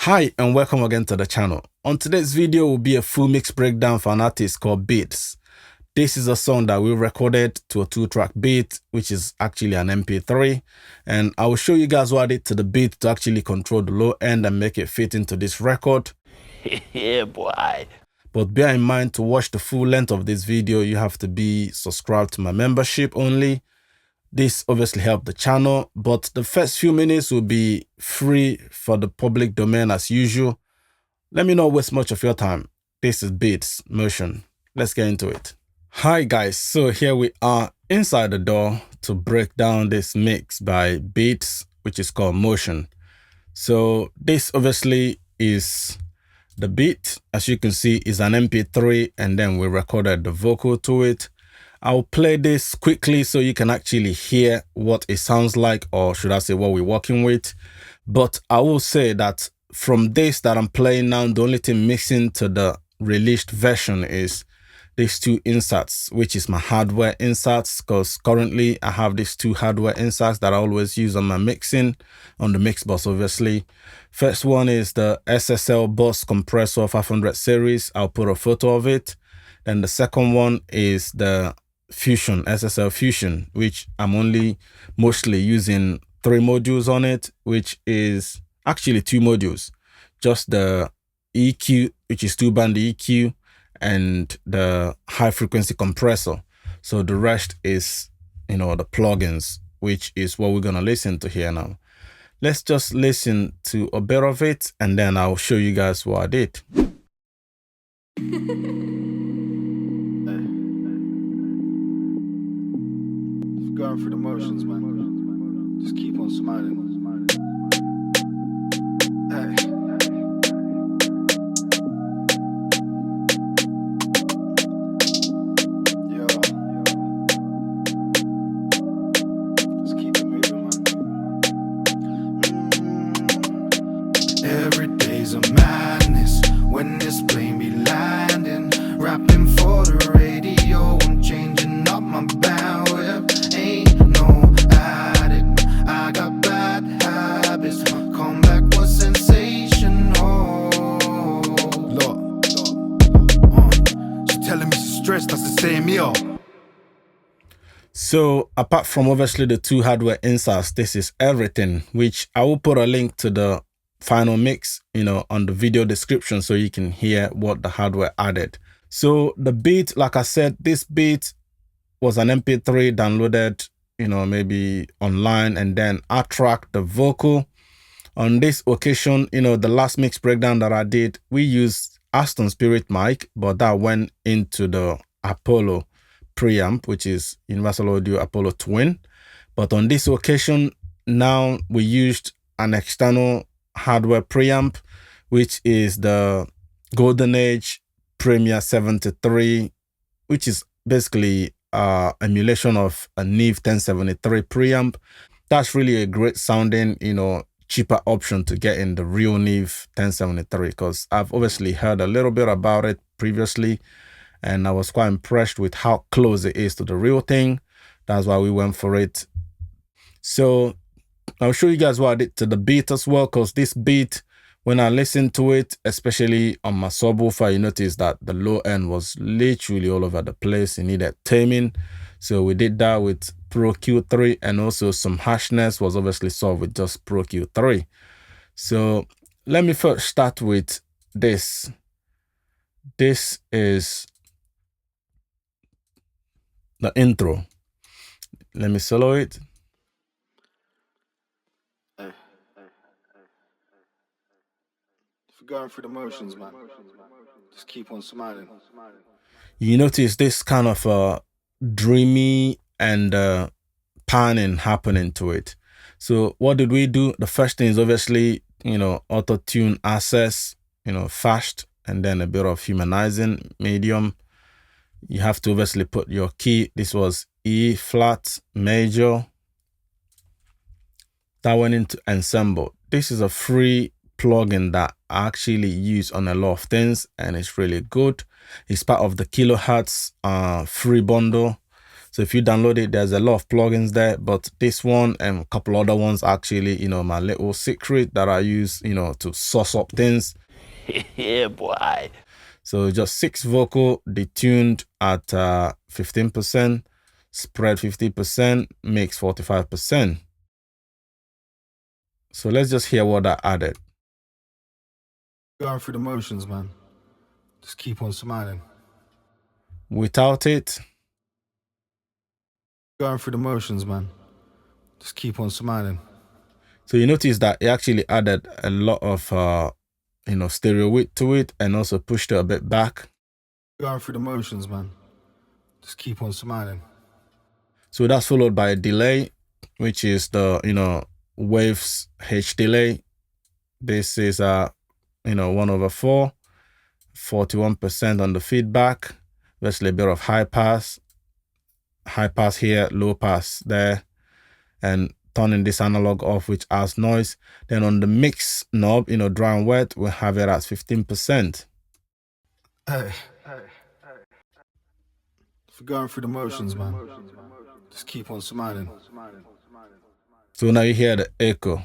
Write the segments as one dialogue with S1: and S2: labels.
S1: Hi and welcome again to the channel. On today's video will be a full mix breakdown for an artist called Bidz. This is a song that we recorded to a 2-track beat, which is actually an MP3, and I will show you guys what I did to the beat to actually control the low end and make it fit into this record.
S2: Yeah, boy.
S1: But bear in mind, to watch the full length of this video, you have to be subscribed to my membership only. This obviously helped the channel, but the first few minutes will be free for the public domain as usual. Let me not waste much of your time. This is Bidz Motion. Let's get into it. Hi guys, so here we are inside the door to break down this mix by Bidz, which is called Motion. So this obviously is the beat. As you can see, is an MP3, and then we recorded the vocal to it. I'll play this quickly so you can actually hear what it sounds like, or should I say what we're working with. But I will say that from this that I'm playing now, the only thing missing to the released version is these two inserts, which is my hardware inserts, because currently I have these two hardware inserts that I always use on my mixing, on the mix bus obviously. First one is the SSL bus compressor 500 series. I'll put a photo of it. Then the second one is the Fusion, SSL Fusion, which I'm only mostly using 3 modules on it, which is actually 2 modules. Just the EQ, which is 2-band EQ, and the high frequency compressor. So the rest is, the plugins, which is what we're gonna listen to here now. Let's just listen to a bit of it, and then I'll show you guys what I did.
S3: Going through the motions, man. Just keep on smiling. Hey. Yo. Just keep it moving, man. Every day's a madness when this plane be landing. Rapping for the radio, I'm changing up my bandwidth.
S1: So apart from obviously the 2 hardware inserts, this is everything, which I will put a link to the final mix, on the video description so you can hear what the hardware added. So the beat, like I said, this beat was an MP3 downloaded, maybe online, and then I tracked the vocal. On this occasion, the last mix breakdown that I did, we used Aston Spirit mic, but that went into the Apollo preamp, which is Universal Audio Apollo Twin. But on this occasion, now we used an external hardware preamp, which is the Golden Age Premier 73, which is basically emulation of a Neve 1073 preamp. That's really a great sounding, cheaper option to get in the real Neve 1073, because I've obviously heard a little bit about it previously, and I was quite impressed with how close it is to the real thing. That's why we went for it. So I'll show you guys what I did to the beat as well, because this beat, when I listened to it, especially on my subwoofer, you notice that the low end was literally all over the place. It needed taming. So we did that with Pro Q3, and also some harshness was obviously solved with just Pro Q3. So let me first start with this. This is the intro. Let me solo it.
S3: If you're going through the motions, man, just keep on smiling.
S1: You notice this kind of dreamy and panning happening to it. So what did we do? The first thing is obviously, auto-tune access, fast, and then a bit of humanizing, medium. You have to obviously put your key. This was E flat major. That went into ensemble. This is a free plugin that I actually use on a lot of things, and it's really good. It's part of the kilohertz free bundle. So if you download it, there's a lot of plugins there, but this one and a couple other ones actually, my little secret that I use, to sauce up things.
S2: Yeah, boy.
S1: So just 6 vocal detuned at 15%, spread 50%, mix 45%. So let's just hear what I added.
S3: Going through the motions, man. Just keep on smiling.
S1: Without it,
S3: Going through the motions, man. Just keep on smiling.
S1: so you notice that it actually added a lot of stereo width to it and also pushed it a bit back.
S3: Going through the motions, man. Just keep on smiling.
S1: So that's followed by a delay, which is the waves H delay. This is 1/4, 41% on the feedback. Basically a bit of high pass here, low pass there, and turning this analog off, which adds noise. Then on the mix knob, dry and wet, we have it at 15%.
S3: Hey. If you're going through the motions, man, just keep on smiling.
S1: So now you hear the echo,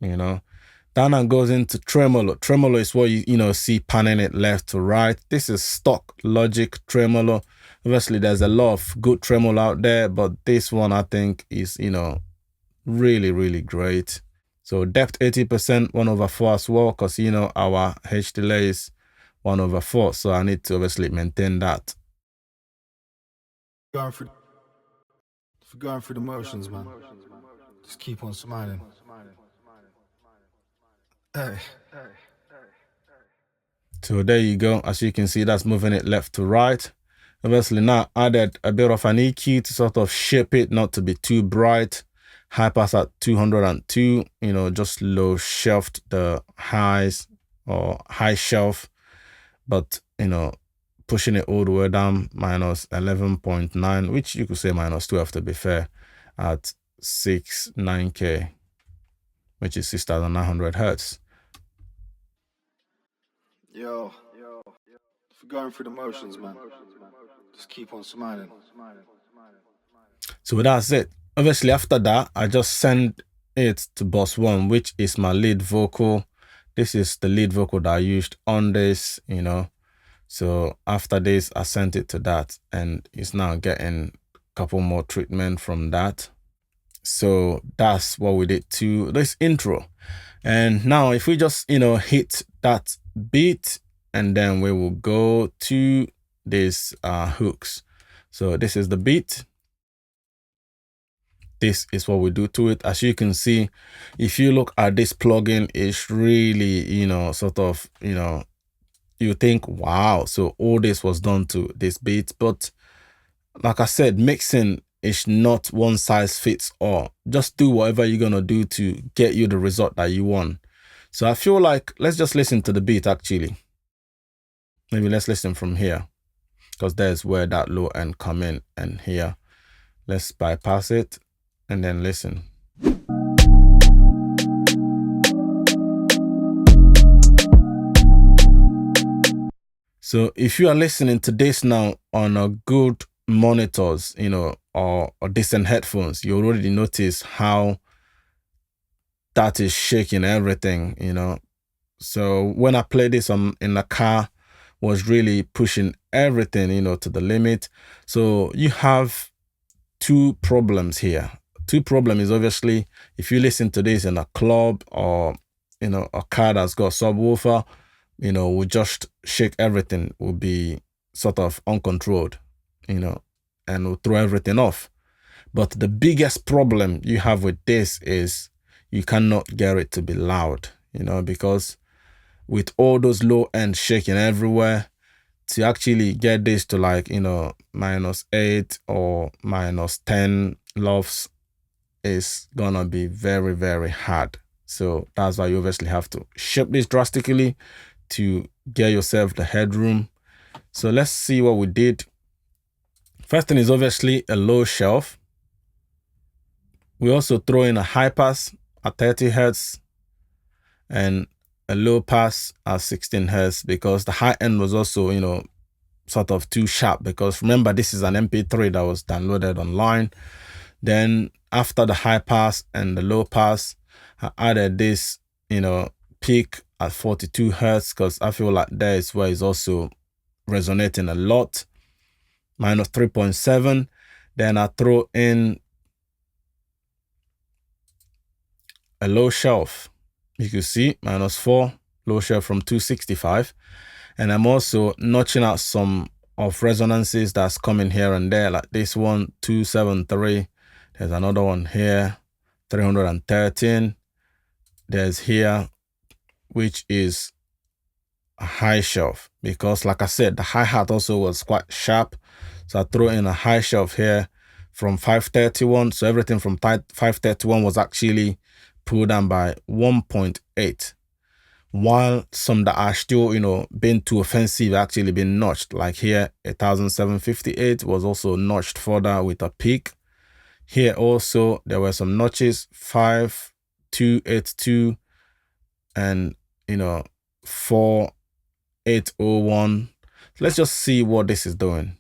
S1: That now goes into tremolo. Tremolo is what you see panning it left to right. This is stock Logic tremolo. Obviously, there's a lot of good tremolo out there, but this one I think is, really, really great. So depth 80%, 1/4 as well, because our H delay is 1/4. So I need to obviously maintain that.
S3: If you're going through the motions, man, just keep on smiling. Hey.
S1: So there you go. As you can see, that's moving it left to right. Obviously now added a bit of an EQ to sort of shape it, not to be too bright. High pass at 202, just low shelved the highs or high shelf, but, pushing it all the way down, minus 11.9, which you could say minus 12 to be fair, at 69K, which is 6,900 Hertz.
S3: Yo, if you're going through the motions, man, just keep on smiling.
S1: So that's it. Obviously, after that, I just send it to bus 1, which is my lead vocal. This is the lead vocal that I used on this, So after this, I sent it to that, and it's now getting a couple more treatment from that. So that's what we did to this intro. And now if we just, hit that beat, and then we will go to these hooks. So this is the beat. This is what we do to it. As you can see, if you look at this plugin, it's really, sort of, you think, wow, so all this was done to this beat. But like I said, mixing is not one size fits all. Just do whatever you're going to do to get you the result that you want. So I feel like, let's just listen to the beat actually. Maybe let's listen from here, because there's where that low end come in, and here. Let's bypass it and then listen. So if you are listening to this now on a good monitors, or decent headphones, you already notice how that is shaking everything, So when I played this in the car, was really pushing everything, to the limit. So you have 2 problems here. 2 problem is obviously if you listen to this in a club or, a car that's got subwoofer, will just shake everything, will be sort of uncontrolled, and will throw everything off. But the biggest problem you have with this is you cannot get it to be loud, because with all those low end shaking everywhere, to actually get this to like, -8 or -10 LOFs is gonna be very, very hard. So that's why you obviously have to shape this drastically to get yourself the headroom. So let's see what we did. First thing is obviously a low shelf. We also throw in a high pass at 30 Hertz and a low pass at 16 Hertz, because the high end was also, sort of too sharp, because remember, this is an MP3 that was downloaded online. Then after the high pass and the low pass, I added this, peak at 42 hertz, because I feel like that is where it's also resonating a lot. Minus 3.7. Then I throw in a low shelf. You can see minus 4, low shelf from 265. And I'm also notching out some of resonances that's coming here and there, like this one, 273. There's another one here, 313. There's here, which is a high shelf, because like I said, the hi-hat also was quite sharp. So I throw in a high shelf here from 531. So everything from 531 was actually pulled down by 1.8. While some that are still, being too offensive actually been notched. Like here, 1758 was also notched further with a peak. Here also, there were some notches, 5282 and, 4801. Let's just see what this is doing.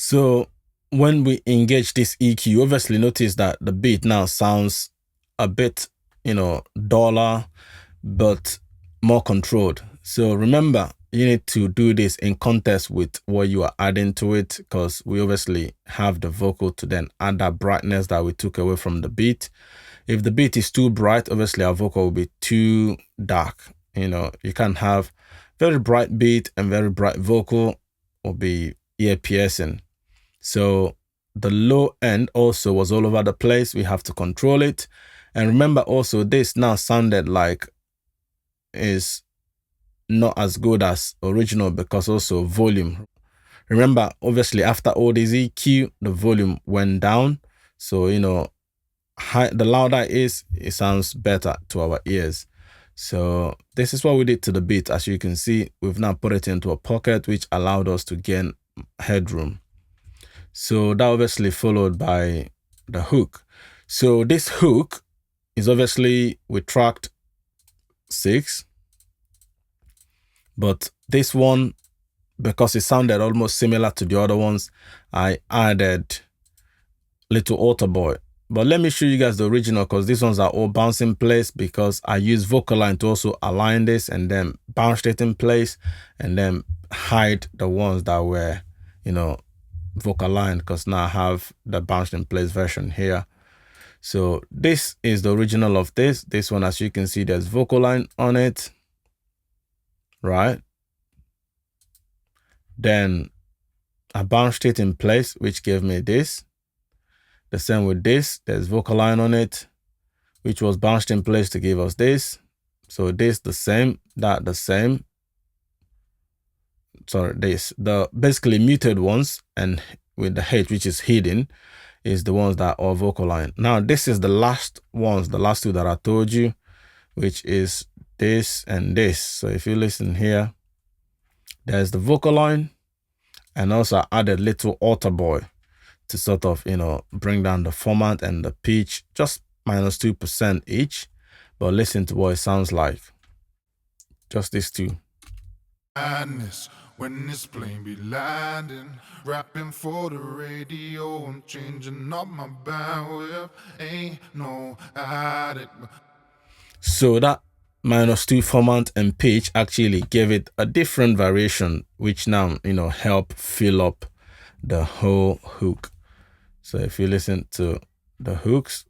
S1: So when we engage this EQ, you obviously notice that the beat now sounds a bit, duller, but more controlled. So remember, you need to do this in context with what you are adding to it, because we obviously have the vocal to then add that brightness that we took away from the beat. If the beat is too bright, obviously our vocal will be too dark. You can't have very bright beat and very bright vocal, will be ear piercing. So the low end also was all over the place. We have to control it. And remember also, this now sounded like is not as good as original, because also volume. Remember, obviously after all this EQ, the volume went down. So, the louder it is, it sounds better to our ears. So this is what we did to the beat. As you can see, we've now put it into a pocket, which allowed us to gain headroom. So that obviously followed by the hook. So this hook is obviously with track 6, but this one, because it sounded almost similar to the other ones, I added little altar boy. But let me show you guys the original, because these ones are all bounced in place, because I used vocal line to also align this and then bounce it in place and then hide the ones that were, vocal line, because now I have the bounced in place version here. So this is the original of this one. As you can see, there's vocal line on it, right? Then I bounced it in place, which gave me this. The same with this, there's vocal line on it, which was bounced in place to give us this. So this the same, that the same. Sorry, the basically muted ones, and with the H, which is hidden, is the ones that are vocal line. Now this is the last ones, the last two that I told you, which is this and this. So if you listen here, there's the vocal line, and also I added little altar boy to sort of, bring down the format and the pitch, just minus 2% each. But listen to what it sounds like. Just these two.
S3: Madness when this plane be landing, rapping for the radio, I'm changing up my bandwidth, ain't no addict.
S1: So that -2 format and pitch actually gave it a different variation, which now, help fill up the whole hook. So if you listen to the hooks,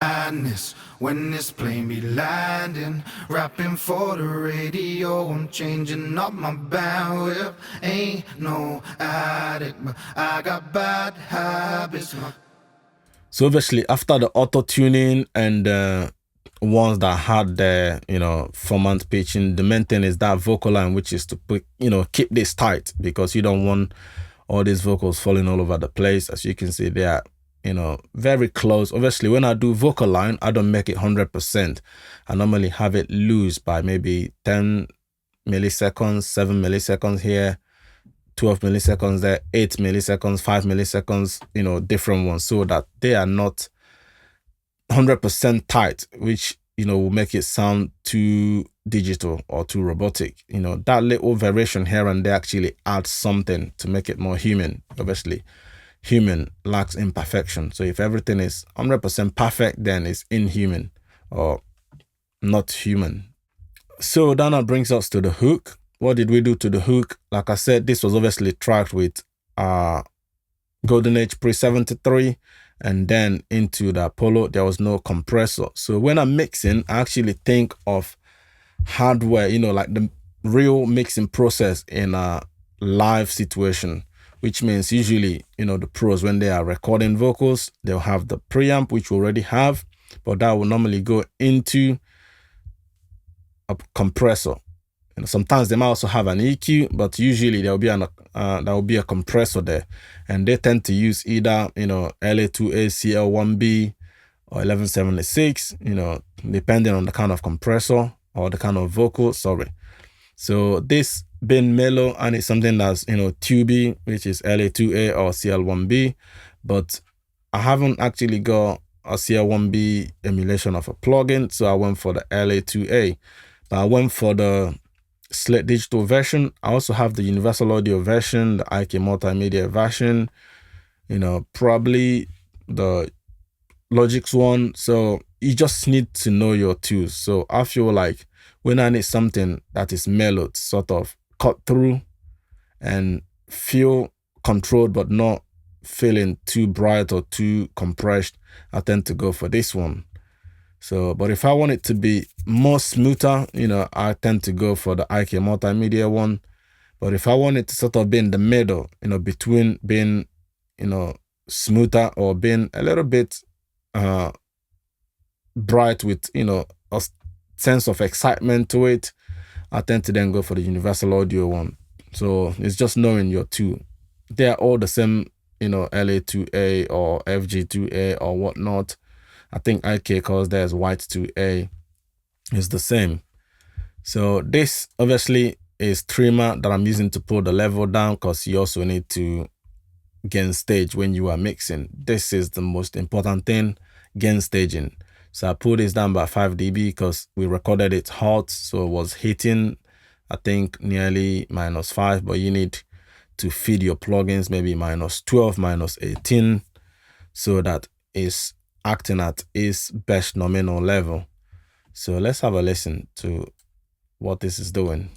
S3: Madness when this plane be landing, rapping for the radio. I'm changing up my bandwidth. Ain't no addict, but I got bad habits.
S1: So obviously after the auto tuning and ones that had the format pitching, the main thing is that vocal line, which is to put keep this tight, because you don't want all these vocals falling all over the place. As you can see, they are very close. Obviously when I do vocal line, I don't make it 100%. I normally have it loose by maybe 10 milliseconds, 7 milliseconds here, 12 milliseconds there, 8 milliseconds, 5 milliseconds, different ones, so that they are not 100% tight, which will make it sound too digital or too robotic. That little variation here and there actually adds something to make it more human. Obviously human lacks imperfection, so if everything is 100% perfect, then it's inhuman or not human. So then that brings us to the hook. What did we do to the hook? Like I said, this was obviously tracked with Golden Age Pre-73, and then into the Apollo there was no compressor. So when I'm mixing, I actually think of hardware, like the real mixing process in a live situation, which means usually the pros, when they are recording vocals, they'll have the preamp, which we already have, but that will normally go into a compressor. Sometimes they might also have an EQ, but usually there will be a compressor there, and they tend to use either LA2A, CL1B, or 1176, depending on the kind of compressor or the kind of vocal. So this being mellow, and it's something that's tubey, which is LA2A or CL1B, but I haven't actually got a CL1B emulation of a plugin, so I went for the LA2A. But I went for the Slate Digital version. I also have the Universal Audio version, the IK Multimedia version, probably the Logic's one. So you just need to know your tools. So I feel like when I need something that is mellowed, sort of cut through and feel controlled but not feeling too bright or too compressed, I tend to go for this one. So, but if I want it to be more smoother, I tend to go for the IK Multimedia one. But if I want it to sort of be in the middle, between being, smoother or being a little bit bright with, a sense of excitement to it, I tend to then go for the Universal Audio one. So it's just knowing your two. They are all the same, LA2A or FG2A or whatnot. I think IK calls theirs White 2A. Is the same. So this obviously is trimmer that I'm using to pull the level down, because you also need to gain stage when you are mixing. This is the most important thing, gain staging. So I pulled this down by 5 dB because we recorded it hot, so it was hitting, I think, nearly -5, but you need to feed your plugins maybe -12, -18, so that it's acting at its best nominal level. So let's have a listen to what this is doing.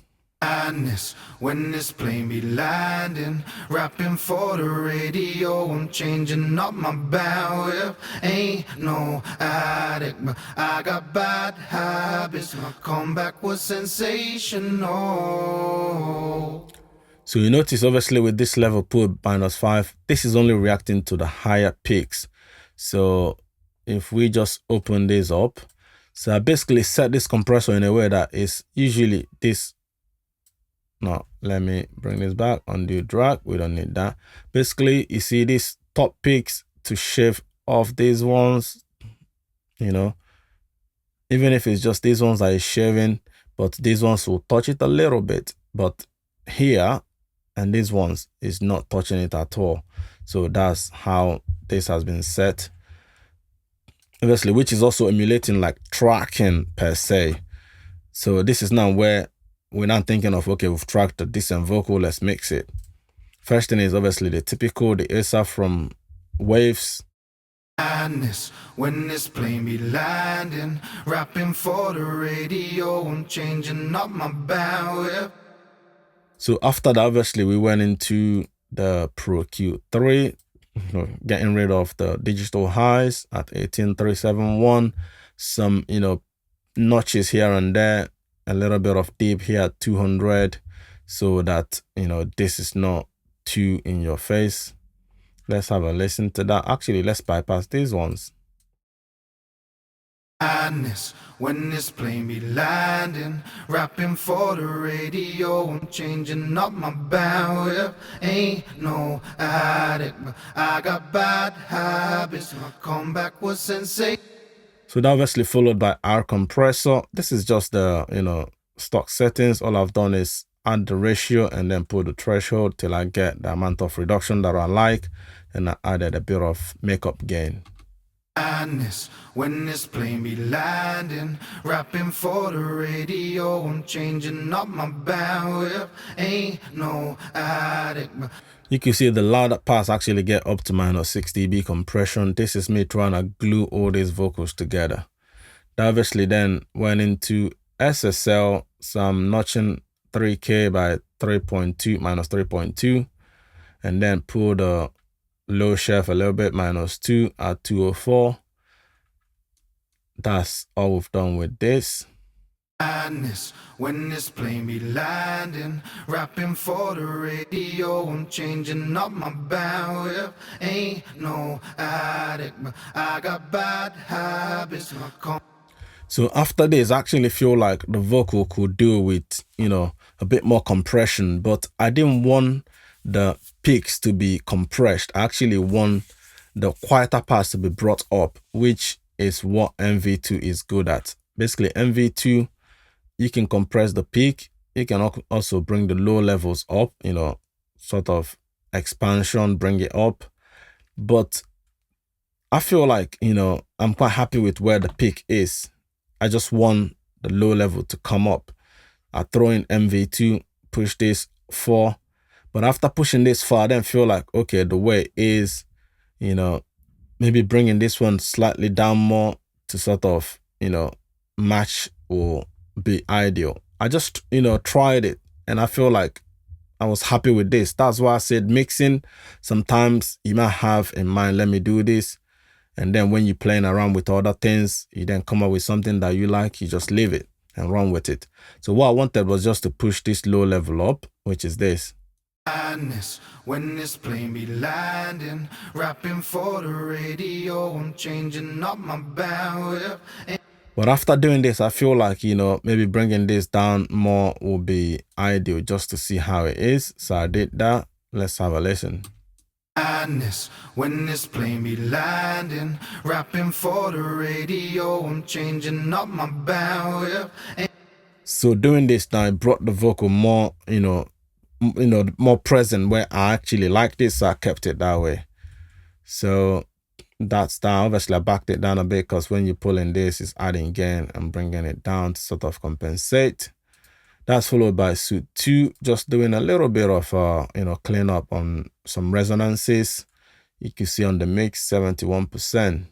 S3: Madness when this plane be landing, rapping for the radio. I'm changing up my bandwidth. Ain't no addict, but I got bad habits. My comeback was sensational.
S1: So you notice obviously with this level pulled -5, this is only reacting to the higher peaks. So if we just open this up, so I basically set this compressor in a way that is usually this. No, let me bring this back, undo drag, we don't need that. Basically, you see these top peaks to shave off these ones, even if it's just these ones that is shaving, but these ones will touch it a little bit, but here and these ones is not touching it at all. So that's how this has been set, obviously, which is also emulating like tracking per se. So this is now where we're not thinking of, okay, we've tracked a decent vocal, let's mix it. First thing is obviously the typical, the ASA from Waves.
S3: Madness when this plane be landing, rapping for the radio. I'm changing up my bandwidth.
S1: So after that, obviously, we went into the Pro Q3. getting rid of the digital highs at 18,371, some, notches here and there, a little bit of dip here at 200, so that, this is not too in your face. Let's have a listen to that. Actually, let's bypass these ones.
S3: Madness when this plane be landing, rapping for the radio. I'm changing up my bandwidth. Ain't no addict, but I got bad habits. My comeback was sensational.
S1: So that obviously followed by R compressor. This is just the stock settings. All I've done is add the ratio and then put the threshold till I get the amount of reduction that I like, and I added a bit of makeup gain.
S3: Madness when this plane be landing, rapping for the radio. I'm changing up my bandwidth. Ain't no addict, but
S1: you can see the louder parts actually get up to -6 dB compression. This is me trying to glue all these vocals together. That obviously then went into SSL, so I'm notching 3K by 3.2 -3.2, and then pull the low shelf a little bit, -2 at 204. That's all we've done with this.
S3: Madness when this plane be landing, rapping for the radio. I'm changing up my bandwidth. Ain't no addict, but I got bad habits.
S1: So after this, I actually feel like the vocal could do with, a bit more compression, but I didn't want the peaks to be compressed. I actually want the quieter parts to be brought up, which is what MV2 is good at. Basically, MV2, you can compress the peak. You can also bring the low levels up, sort of expansion, bring it up. But I feel like, I'm quite happy with where the peak is. I just want the low level to come up. I throw in MV2, push this 4. But after pushing this far, I then feel like, okay, the way it is, maybe bringing this one slightly down more to sort of, match will be ideal. I just, tried it, and I feel like I was happy with this. That's why I said mixing, sometimes you might have in mind, let me do this. And then when you're playing around with other things, you then come up with something that you like, you just leave it and run with it. So what I wanted was just to push this low level up, which is this.
S3: Madness when this plane be landing, rapping for the radio. I'm changing up my bandwidth.
S1: But after doing this, I feel like, maybe bringing this down more will be ideal just to see how it is. So I did that. Let's have a listen.
S3: Madness when this plane be landing, rapping for the radio. I'm changing up my bandwidth.
S1: So doing this now, it brought the vocal more, more present where I actually like this, so I kept it that way. So that's down. Obviously, I backed it down a bit because when you're pulling this, it's adding gain and bringing it down to sort of compensate. That's followed by suit 2, just doing a little bit of, clean up on some resonances. You can see on the mix, 71%.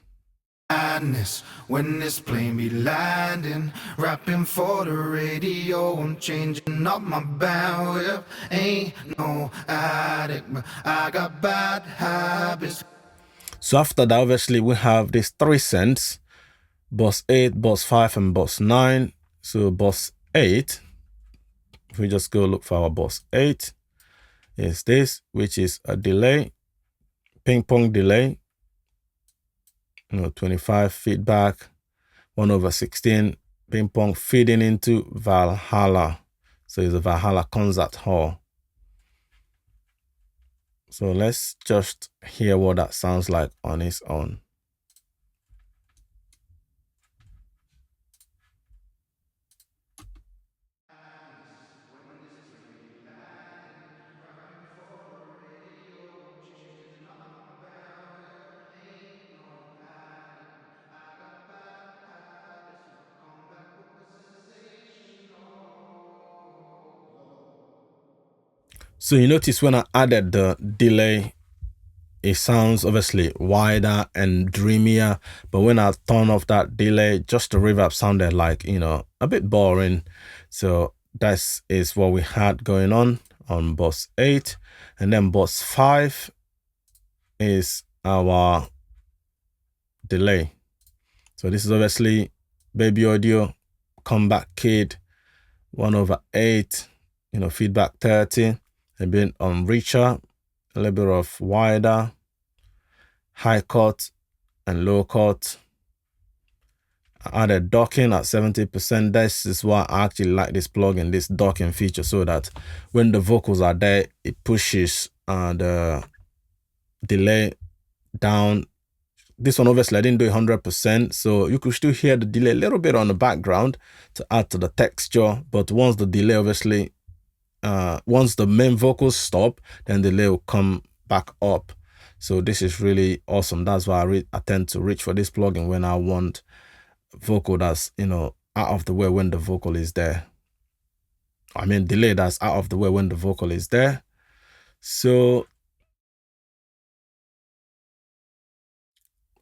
S3: Madness when this plane be landing, rapping for the radio. I'm changing up my bandwidth. Ain't no addict, but I got bad habits.
S1: So after that, obviously, we have these 3 cents, bus 8, bus 5, and bus 9. So bus 8, if we just go look for our bus 8, is this, which is a delay, ping pong delay, 25 feedback, 1/16, ping pong feeding into Valhalla. So it's a Valhalla concert hall. So let's just hear what that sounds like on its own. So you notice when I added the delay, it sounds obviously wider and dreamier, but when I turn off that delay, just the reverb sounded like, a bit boring. So that is what we had going on bus 8. And then bus 5, is our delay. So this is obviously baby audio, comeback kid, 1/8, feedback 30, a bit on richer, a little bit of wider, high cut and low cut. I added docking at 70%. This is why I actually like this plugin, this docking feature, so that when the vocals are there, it pushes the delay down. This one, obviously, I didn't do 100%, so you could still hear the delay a little bit on the background to add to the texture. But once the delay, obviously, once the main vocals stop, then the delay will come back up. So this is really awesome. That's why I tend to reach for this plugin when I want vocal that's, out of the way when the vocal is there. I mean, delay that's out of the way when the vocal is there. So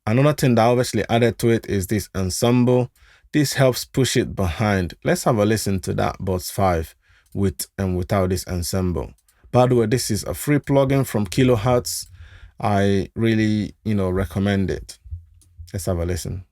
S1: another thing that I obviously added to it is this ensemble. This helps push it behind. Let's have a listen to that Bidz 5 with and without this ensemble. By the way, this is a free plugin from Kilohertz. I really, recommend it. Let's have a listen.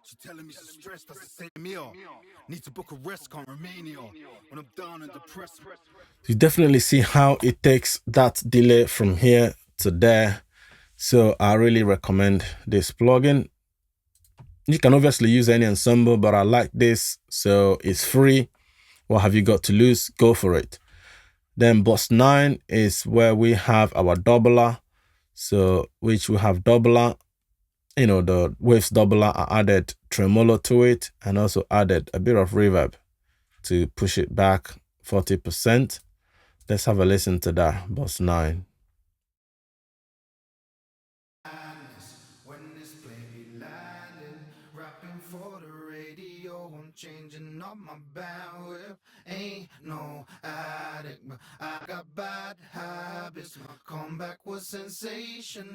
S3: She telling me she's stressed, that's the same meal. Need to book a rest, can't Romania. When I'm down and depressed.
S1: You definitely see how it takes that delay from here to there. So I really recommend this plugin. You can obviously use any ensemble, but I like this. So it's free. What have you got to lose? Go for it. Then Bidz 9 is where we have our doubler. So which we have doubler. The waves doubler, I added tremolo to it and also added a bit of reverb to push it back 40%. Let's have a listen to that, Bidz 9.
S3: When this plane be landing, rapping for the radio, I'm changing up my bandwidth. Ain't no addict, but I got bad habits. My comeback was sensational.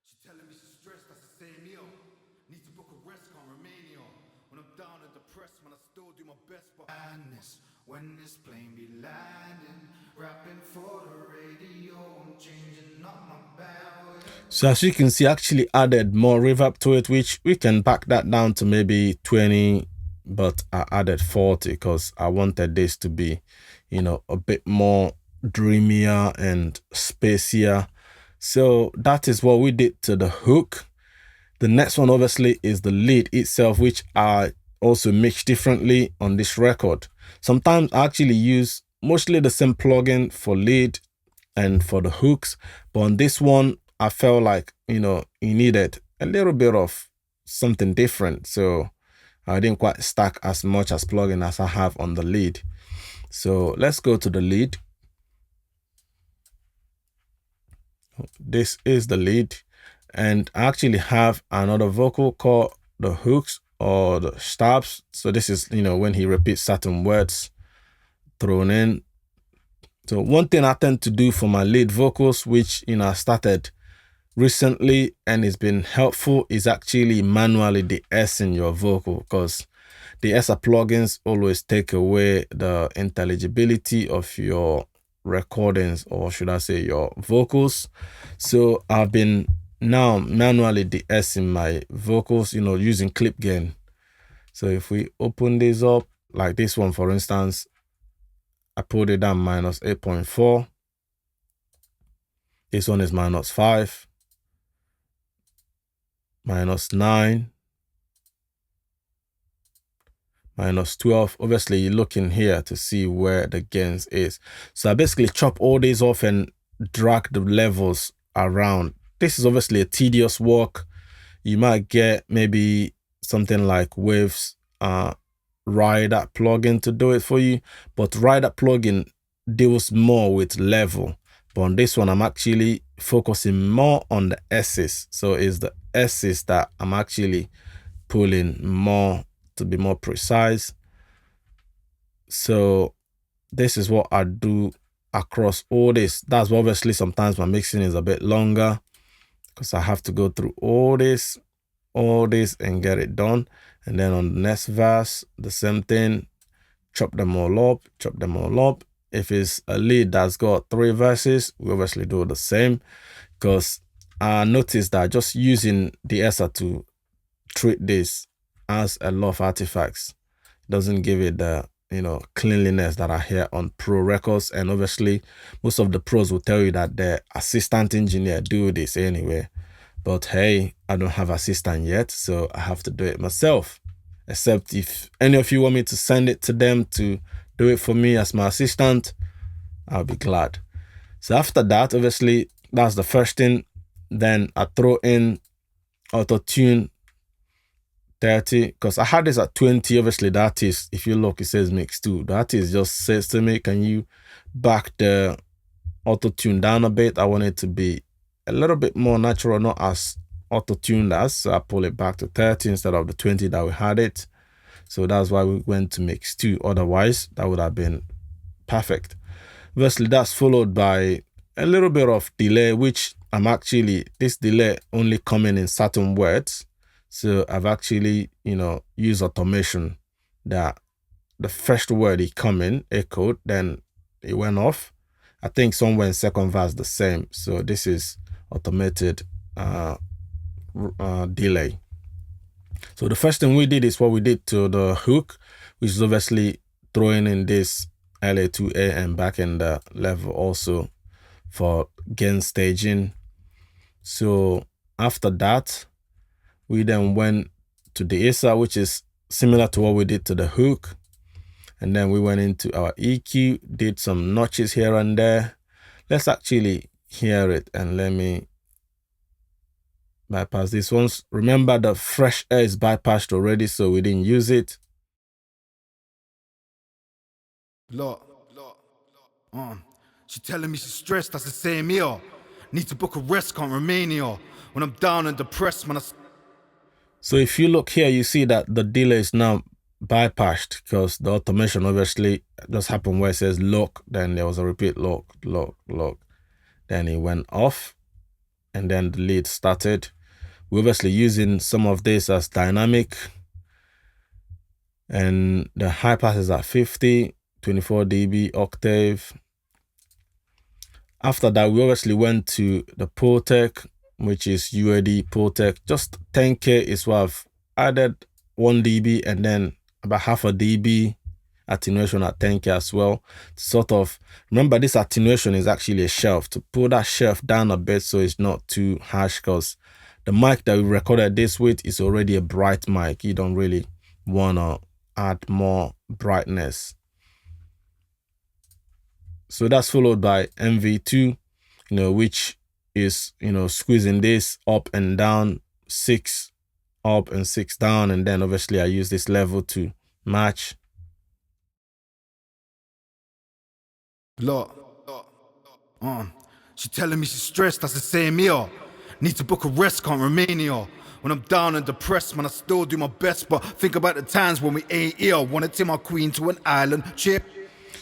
S3: She telling me she's stressed, that's the same meal. Need to book a rest, can't Romania. When I'm down and depressed, man, I still do my best. But when this plane be landing, rapping for the radio, I'm changing up my bandwidth.
S1: So as you can see, I actually added more reverb to it, which we can back that down to maybe 20, but I added 40 because I wanted this to be, a bit more dreamier and spacier. So that is what we did to the hook. The next one obviously is the lead itself, which I also mix differently on this record. Sometimes I actually use mostly the same plugin for lead and for the hooks, but on this one I felt like it needed a little bit of something different, so I didn't quite stack as much as plugin as I have on the lead. So let's go to the lead. This is the lead, and I actually have another vocal called the hooks or the stops. So this is when he repeats certain words thrown in. So one thing I tend to do for my lead vocals, which I started recently and it's been helpful, is actually manually de-essing your vocal, because the ESA plugins always take away the intelligibility of your recordings, or should I say your vocals. So I've been now manually de-essing my vocals, using clip gain. So if we open this up, like this one for instance, I put it down minus 8.4. This one is minus 5, minus 9, minus 12. Obviously, you look in here to see where the gains is. So I basically chop all these off and drag the levels around. This is obviously a tedious work. You might get maybe something like Waves Rider plugin to do it for you, but Rider plugin deals more with level. But on this one, I'm actually focusing more on the S's. So it's the S's that I'm actually pulling more to be more precise. So this is what I do across all this. That's why obviously sometimes my mixing is a bit longer, because I have to go through all this and get it done. And then on the next verse, the same thing, chop them all up. If it's a lead that's got 3 verses, we obviously do the same, because I noticed that just using the ESA to treat this as a lot of artifacts doesn't give it the cleanliness that I hear on pro records. And obviously most of the pros will tell you that the assistant engineer do this anyway, but hey, I don't have assistant yet, so I have to do it myself. Except if any of you want me to send it to them to do it for me as my assistant, I'll be glad. So after that, obviously that's the first thing. Then I throw in Autotune 30, because I had this at 20. Obviously that is, if you look, it says mix 2. That is just says to me, can you back the Autotune down a bit? I want it to be a little bit more natural, not as auto-tuned as, so I pull it back to 30 instead of the 20 that we had it. So that's why we went to mix 2. Otherwise that would have been perfect. Obviously that's followed by a little bit of delay, which I'm actually, this delay only coming in certain words. So I've actually used automation that the first word it come in echoed, then it went off. I think somewhere in second verse the same. So this is automated delay. So the first thing we did is what we did to the hook, which is obviously throwing in this LA2A and back in the level also for gain staging. So after that, we then went to the ESA, which is similar to what we did to the hook. And then we went into our EQ, did some notches here and there. Let's actually hear it, and let me bypass this ones. Remember, the fresh air is bypassed already, so we didn't use it.
S3: She telling me she's stressed, that's the same here. Need to book a rest, can't remain here. When I'm down and depressed, man,
S1: So if you look here, you see that the delay is now bypassed, because the automation obviously just happened where it says lock, then there was a repeat lock. Then it went off, and then the lead started. We're obviously using some of this as dynamic, and the high pass is at 50, 24 dB octave. After that, we obviously went to the Protec, which is UAD Protec. Just 10K is what I've added 1 dB, and then about half a dB attenuation at 10K as well. Sort of, remember this attenuation is actually a shelf, to pull that shelf down a bit so it's not too harsh, because the mic that we recorded this with is already a bright mic. You don't really want to add more brightness. So that's followed by MV2, which is, squeezing this up and down, 6 up and 6 down. And then obviously I use this level to match.
S3: She telling me she's stressed, that's the same here. Need to book a rest, can't remain here. When I'm down and depressed, man, I still do my best, but think about the times when we ain't here. Wanna take my queen to an island trip.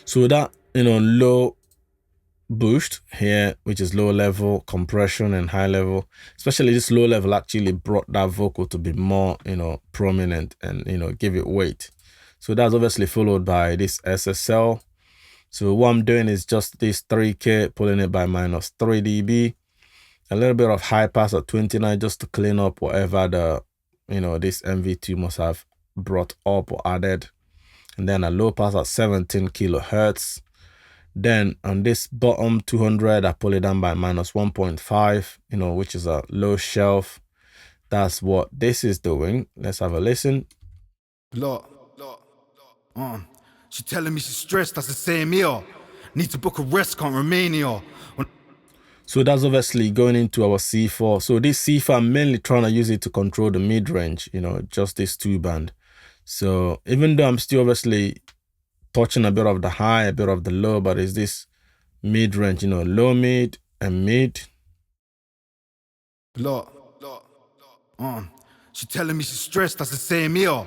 S1: So that, low boost here, which is low level compression, and high level, especially this low level actually brought that vocal to be more, prominent and, give it weight. So that's obviously followed by this SSL. So what I'm doing is just this 3K, pulling it by -3 dB. A little bit of high pass at 29 just to clean up whatever the, this MV2 must have brought up or added. And then a low pass at 17 kilohertz. Then on this bottom 200, I pull it down by -1.5, which is a low shelf. That's what this is doing. Let's have a listen.
S3: She telling me she's stressed, that's the same here. Need to book a rest, can't remain here.
S1: So that's obviously going into our C4. So this C4, I'm mainly trying to use it to control the mid-range, just this 2-band. So even though I'm still obviously touching a bit of the high, a bit of the low, but it's this mid-range, low, mid, and mid.
S3: She telling me she's stressed, that's the same here.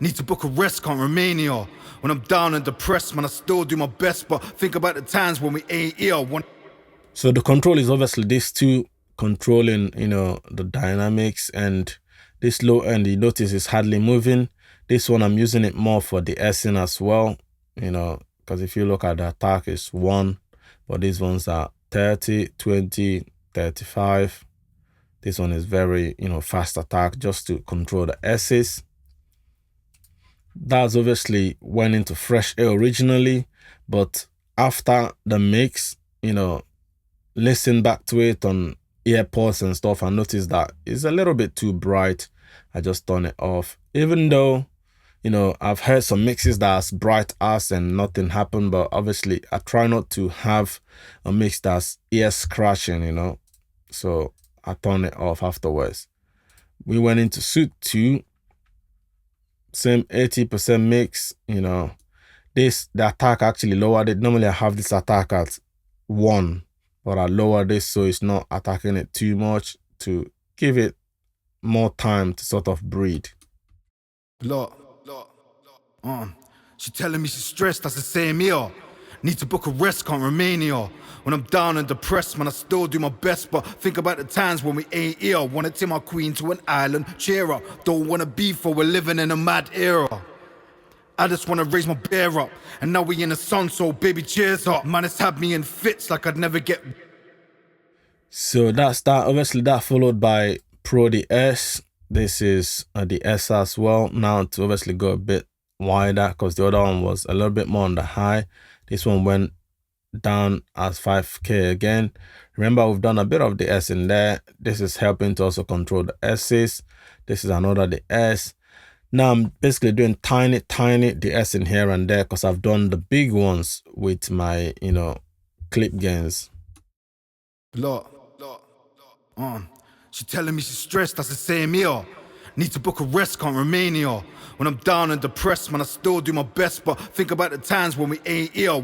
S3: Need to book a rest, can't remain here. When I'm down and depressed, man, I still do my best, but think about the times when we ain't here.
S1: So the control is obviously these two controlling, the dynamics, and this low end, you notice, is hardly moving. This one, I'm using it more for the S-ing as well, because if you look at the attack, it's 1, but these ones are 30, 20, 35. This one is very, fast attack just to control the S's. That's obviously went into fresh air originally, but after the mix, listen back to it on AirPods and stuff, and notice that it's a little bit too bright. I just turn it off. Even though, I've heard some mixes that's bright as and nothing happened, but obviously I try not to have a mix that's ear scratching, so I turn it off afterwards. We went into suit 2, same 80% mix, the attack actually lowered it. Normally I have this attack at 1, but I lowered this so it's not attacking it too much to give it more time to sort of breathe.
S3: She telling me she's stressed, that's the same here. Need to book a rest, can't remain here. When I'm down and depressed, man, I still do my best, but think about the times when we ain't here. Wanna take my queen to an island, cheer up. Don't wanna beef, for we're living in a mad era. I just wanna raise my bear up, and now we in the sun, so baby, cheers up. Man, it's had me in fits like I'd never get.
S1: So that's that. Obviously, that followed by Pro the S. This is the S as well. Now to obviously go a bit wider, because the other one was a little bit more on the high. This one went down as 5K again. Remember, we've done a bit of the S in there. This is helping to also control the S's. This is another the S. Now I'm basically doing tiny the S in here and there, because I've done the big ones with my clip gains.
S3: She telling me she's stressed, that's the same here. Need to book a rest, can't remain here. When I'm down and depressed, man, I still do my best, but think about the times when we ain't here.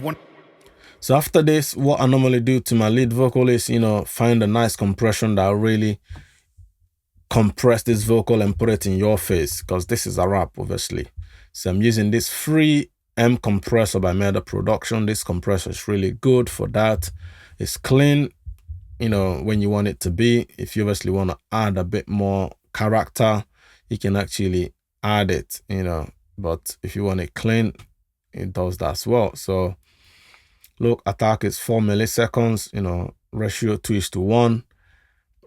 S1: So after this, what I normally do to my lead vocal is, find a nice compression that really compress this vocal and put it in your face, because this is a rap, obviously. So I'm using this free M compressor by Meda Production. This compressor is really good for that. It's clean, when you want it to be. If you obviously want to add a bit more character, you can actually add it, but if you want it clean, it does that as well. So look, attack is 4 milliseconds, ratio 2:1,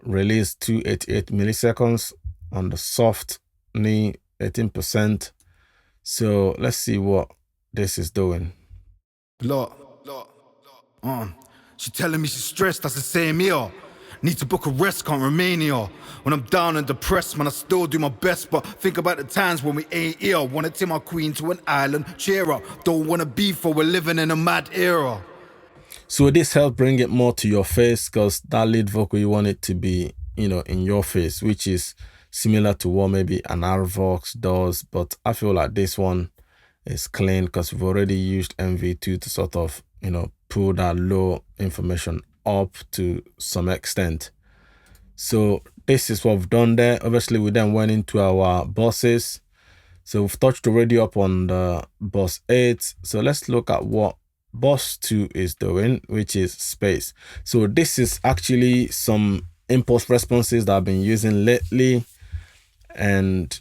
S1: release 288 milliseconds. On the soft knee, 18%. So let's see what this is doing.
S3: She telling me she's stressed, that's the same here. Need to book a rest, can't remain here. When I'm down and depressed, man, I still do my best, but think about the times when we ain't here. Wanna take my queen to an island, cheer up. Don't wanna beef, for we're living in a mad era.
S1: So this helps bring it more to your face, because that lead vocal, you want it to be, in your face, which is similar to what maybe an Vox does. But I feel like this one is clean, because we've already used MV2 to sort of, pull that low information up to some extent. So this is what we've done there. Obviously, we then went into our buses. So we've touched already up on the bus 8. So let's look at what bus 2 is doing, which is space. So this is actually some impulse responses that I've been using lately, and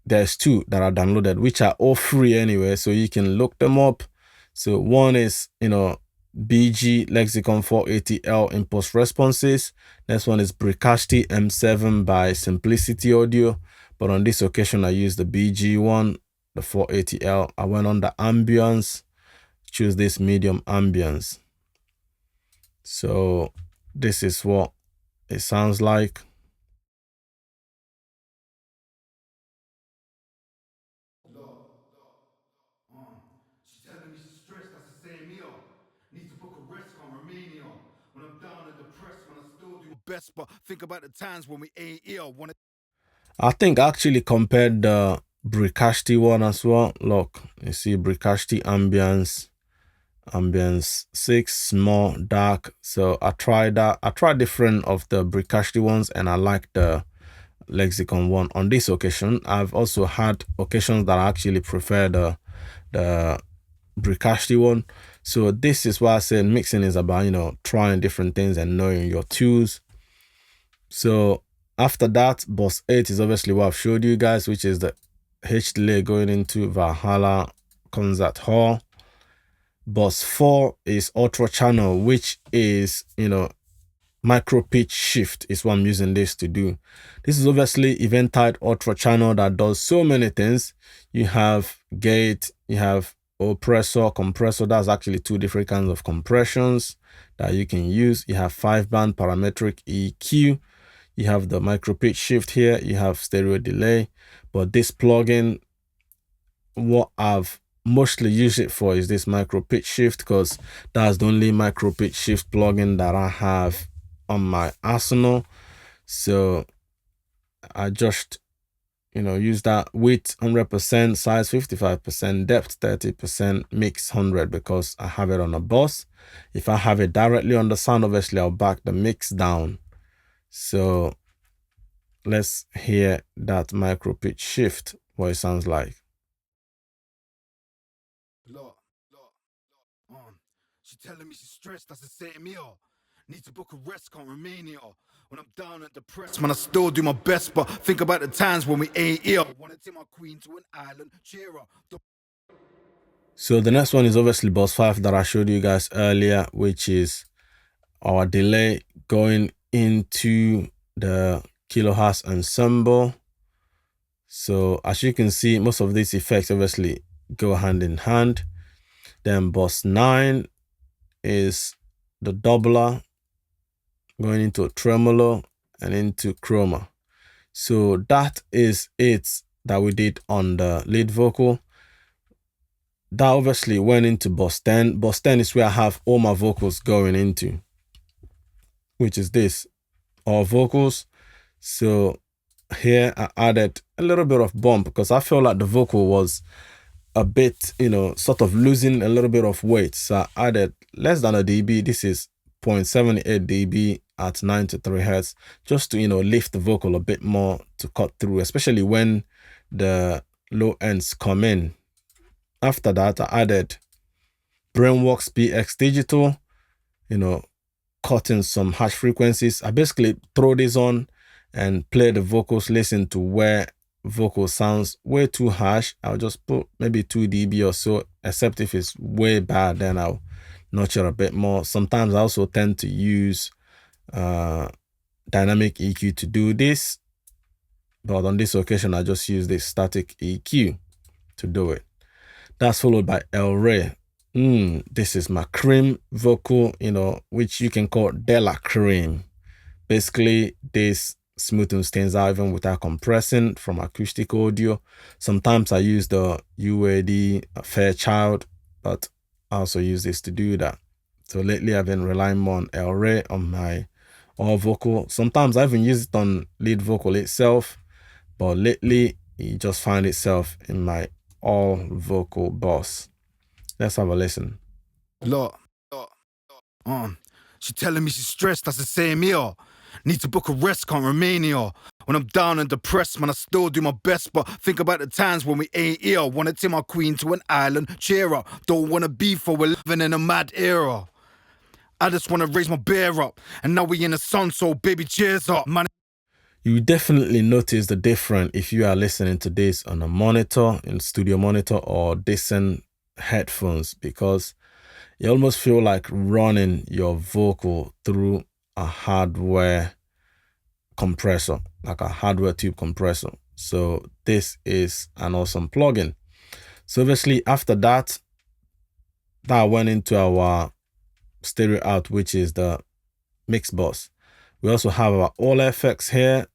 S1: there's 2 that are downloaded, which are all free anyway, so you can look them up. So one is BG Lexicon 480L impulse responses. Next one is Bricasti M7 by Simplicity Audio, but on this occasion I used the BG one, the 480L. I went on the ambience, choose this medium ambience. So this is what it sounds like.
S3: Best, but think about the times when we ain't here.
S1: I think I actually compared the Bricasti one as well. Look, you see Bricasti ambience 6, small, dark. So I tried that. I tried different of the Bricasti ones, and I like the lexicon one. On this occasion, I've also had occasions that I actually prefer the Bricasti one. So this is why I said mixing is about, you know, trying different things and knowing your tools. So after that, bus 8 is obviously what I've showed you guys, which is the H delay going into Valhalla Concert Hall. Bus 4 is Ultra Channel, which is, you know, micro pitch shift is what I'm using this to do. This is obviously event-type Ultra Channel that does so many things. You have gate, you have oppressor, compressor. That's actually two different kinds of compressions that you can use. You have 5-band parametric EQ. You have the micro pitch shift here. You have stereo delay. But this plugin, what I've mostly used it for is this micro pitch shift, because that's the only micro pitch shift plugin that I have on my arsenal. So I just, you know, use that width 100%, size 55%, depth 30%, mix 100, because I have it on a bus. If I have it directly on the sound, obviously I'll back the mix down. So let's hear that micro pitch shift, what it sounds like.
S3: She telling me she's stressed, that's the same here. Need to book a rest, can't remain here. When I'm down and depressed, man, I still do my best, but think about the times when we ain't here. Wanna take my queen to an island, cheer her.
S1: So the next one is obviously bus 5 that I showed you guys earlier, which is our delay going into the kilohertz ensemble. So as you can see, most of these effects obviously go hand in hand. Then bus 9 is the doubler going into tremolo and into chroma. So that is it that we did on the lead vocal. That obviously went into bus 10. Bus 10 is where I have all my vocals going into, which is this, all vocals. So here I added a little bit of bump because I felt like the vocal was a bit, you know, sort of losing a little bit of weight. So I added less than a dB. This is 0.78 dB at 93 Hertz, just to, you know, lift the vocal a bit more to cut through, especially when the low ends come in. After that, I added Brainworks PX Digital, you know, cutting some harsh frequencies. I basically throw this on and play the vocals, listen to where vocal sounds way too harsh. I'll just put maybe 2 dB or so, except if it's way bad, then I'll notch it a bit more. Sometimes I also tend to use dynamic EQ to do this, but on this occasion I just use this static EQ to do it. That's followed by el-rey. This is my cream vocal, you know, which you can call Della Cream. Basically, this smoothens things out even without compressing from acoustic audio. Sometimes I use the UAD Fairchild, but I also use this to do that. So lately I've been relying more on el-rey on my all vocal. Sometimes I even use it on lead vocal itself, but lately you just find itself in my all vocal bus. Let's have a listen.
S3: Look, she telling me she's stressed, that's the same here. Need to book a rest, can't remain here. When I'm down and depressed, man, I still do my best, but think about the times when we ain't here. Wanna take my queen to an island, cheer her. Don't wanna be for we're living in a mad era. I just wanna raise my bear up, and now we in the sun, so baby, cheers up, man.
S1: You definitely notice the difference if you are listening to this on a monitor, in studio monitor, or decent headphones, because you almost feel like running your vocal through a hardware compressor, like a hardware tube compressor. So this is an awesome plugin. So obviously after that, that went into our stereo out, which is the mix bus. We also have our all effects here.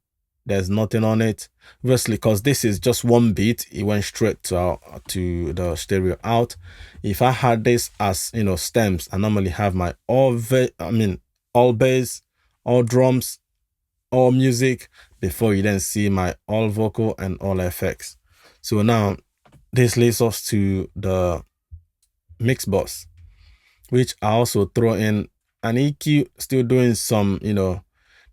S1: There's nothing on it, obviously, because this is just one beat. It went straight to the stereo out. If I had this as, you know, stems, I normally have my all bass, all drums, all music before you then see my all vocal and all effects. So now this leads us to the mix bus, which I also throw in an EQ, still doing some, you know,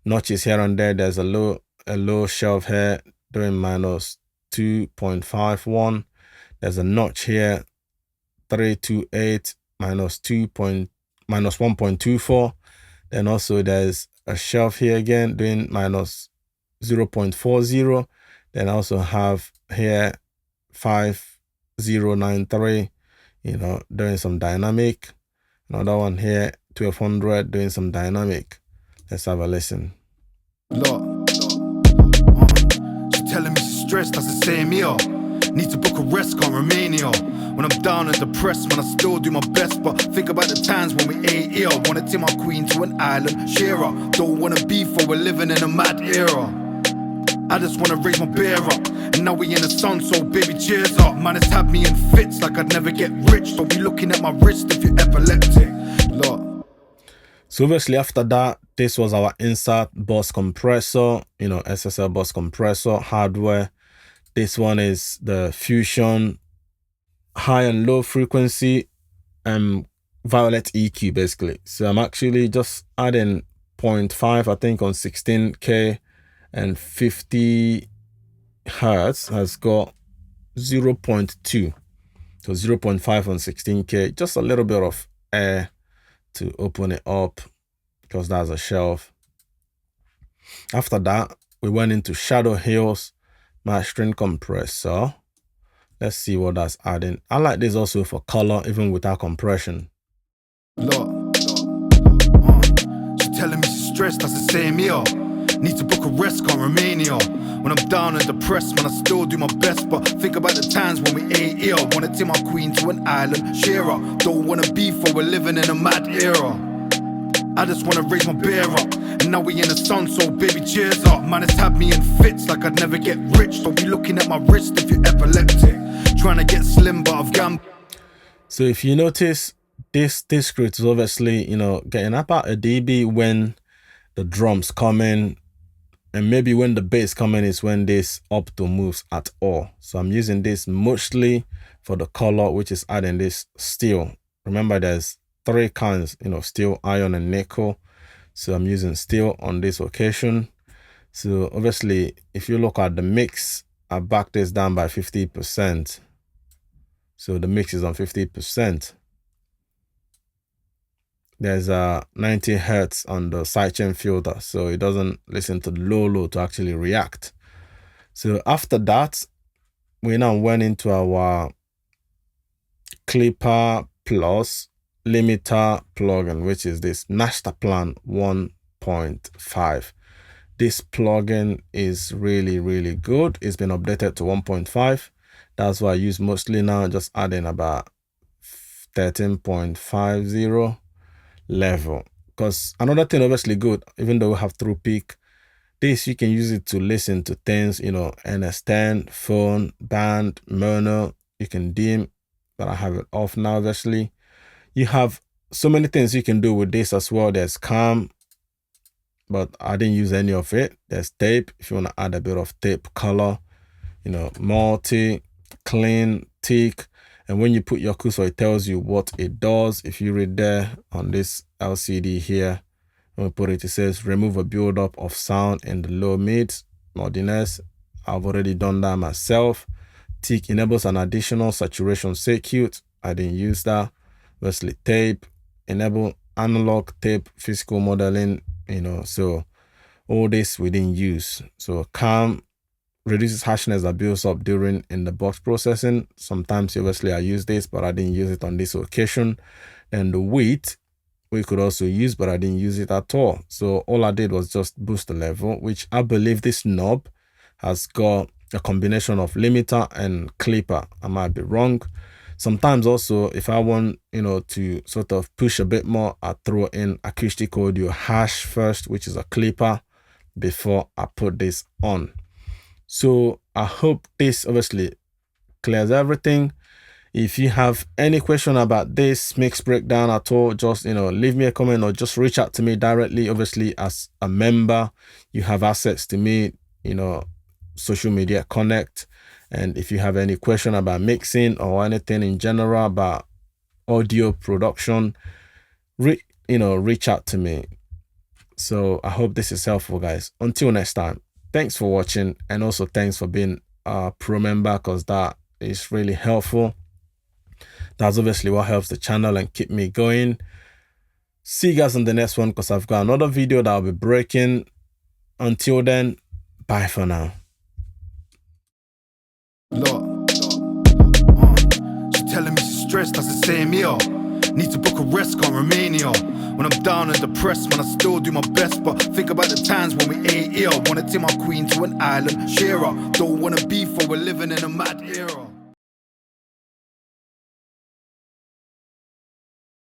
S1: notches here and there. There's a low a low shelf here doing minus 2.51. There's a notch here, 328 minus 1.24. Then also there's a shelf here again doing minus 0.40. Then I also have here 5093, doing some dynamic. Another one here, 1200, doing some dynamic. Let's have a listen.
S3: Look, she telling me she's stressed, that's the same here. Need to book a rest, can't remain here. When I'm down and depressed, man, I still do my best. But think about the times when we ain't here. Wanna take my queen to an island, share her. Don't wanna beef, for we're living in a mad era. I just wanna raise my bear up. And now we in the sun, so baby, cheers up. Man, it's had me in fits like I'd never get rich. Don't be looking at my wrist if you're epileptic. Look.
S1: So obviously after that, this was our insert bus compressor, SSL bus compressor hardware. This one is the Fusion high and low frequency violet EQ basically. So I'm actually just adding 0.5, I think, on 16K, and 50 Hertz has got 0.2. So 0.5 on 16K, just a little bit of air to open it up because that's a shelf. After that, we went into Shadow Hills mastering compressor. Let's see what that's adding. I like this also for color, even without compression.
S3: Look, she telling me she's stressed, that's the same here. Need to book a rest, can't remain here. When I'm down and depressed, man, I still do my best. But think about the times when we ain't here. Wanna take my queen to an island, share her. Don't wanna beef, for we're living in a mad era. I just wanna raise my bear up. And now we in the sun, so baby, cheers up. Man, it's had me in fits like I'd never get rich. Don't be looking at my wrist if you're epileptic. Trying to get slim, but I've gambled.
S1: So if you notice, this script is obviously, getting about a dB when the drums come in. And maybe when the bass come in is when this opto moves at all. So I'm using this mostly for the color, which is adding this steel. Remember, there's 3 kinds, steel, iron, and nickel. So I'm using steel on this occasion. So obviously, if you look at the mix, I back this down by 50%. So the mix is on 50%. There's a 90 Hertz on the sidechain filter, so it doesn't listen to the low to actually react. So after that, we now went into our Clipper Plus limiter plugin, which is this Masterplan 1.5. This plugin is really, really good. It's been updated to 1.5. That's what I use mostly now, just adding about 13.50 level. Because another thing obviously good, even though we have through peak, this you can use it to listen to things, NS10, phone, band, mono. You can dim, but I have it off now obviously. You have so many things you can do with this as well. There's cam, but I didn't use any of it. There's tape, if you want to add a bit of tape color, multi, clean, tick. And when you put your cursor, it tells you what it does. If you read there on this LCD here, when we put it, it says remove a buildup of sound in the low mids, moddiness. I've already done that myself. Tick enables an additional saturation circuit. I didn't use that. Obviously, tape, enable analog tape, physical modeling, so all this we didn't use. So calm reduces harshness that builds up in the box processing. Sometimes obviously I use this, but I didn't use it on this occasion. And the width we could also use, but I didn't use it at all. So all I did was just boost the level, which I believe this knob has got a combination of limiter and clipper. I might be wrong. Sometimes also, if I want, to sort of push a bit more, I throw in acoustic audio hash first, which is a clipper, before I put this on. So I hope this obviously clears everything. If you have any question about this mix breakdown at all, just, leave me a comment or just reach out to me directly. Obviously, as a member, you have access to me, social media connect. And if you have any question about mixing or anything in general about audio production, reach out to me. So I hope this is helpful, guys. Until next time, Thanks for watching, and also thanks for being a pro member, because that is really helpful. That's obviously what helps the channel and keep me going. See you guys on the next one, because I've got another video that I'll be breaking. Until then, bye for now.
S3: Look, she's telling me she's stressed, that's the same here. Need to book a rest, can't remain here. When I'm down and depressed, man, I still do my best. But think about the times when we ain't here. Wanna take my queen to an island, share her. Don't wanna beef, for we're living in a mad era.